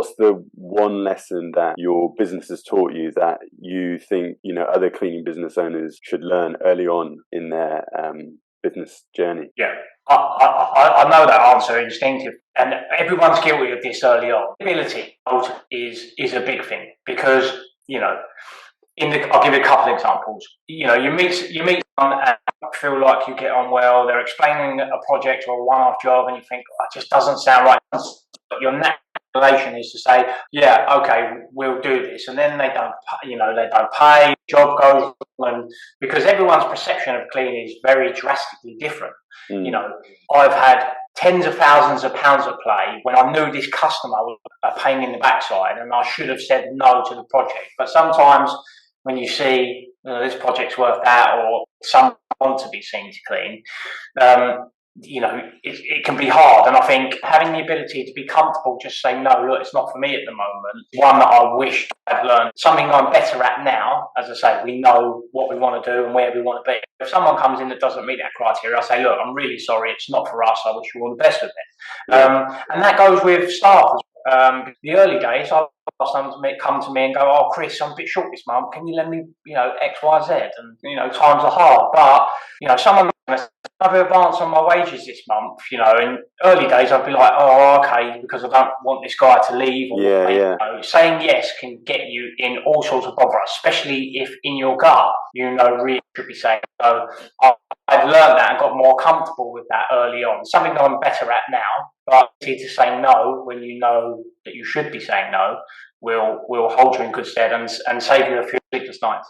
what's the one lesson that your business has taught you that you think, other cleaning business owners should learn early on in their business journey? Yeah, I know that answer instinctively, and everyone's guilty of this early on. Ability is a big thing because, I'll give you a couple of examples. You meet someone and feel like you get on well. They're explaining a project or a one-off job, and you think, oh, it just doesn't sound right. But your natural inclination is to say, yeah, okay, we'll do this, and then they don't pay. Job goes on, because everyone's perception of cleaning is very drastically different. I've had tens of thousands of pounds at play when I knew this customer was a pain in the backside, and I should have said no to the project. But sometimes when you see this project's worth that, or someone want to be seen to clean, it can be hard. And I think having the ability to be comfortable, just say no, look, it's not for me at the moment. One that I wish I'd learned, something I'm better at now. As I say, we know what we want to do and where we want to be. If someone comes in that doesn't meet that criteria, I say, look, I'm really sorry, it's not for us. I wish you all the best with it. And that goes with staff as well. The early days, I asked them to come to me and go, oh, Chris, I'm a bit short this month. Can you lend me, X, Y, Z? And, times are hard. But, someone I've advanced on my wages this month, in early days I'd be like, oh, okay, because I don't want this guy to leave. Saying yes can get you in all sorts of bother, especially if in your gut, really should be saying no. I've learned that and got more comfortable with that early on. Something that I'm better at now, but to say no when you know that you should be saying no will hold you in good stead and save you a few sleepless nights.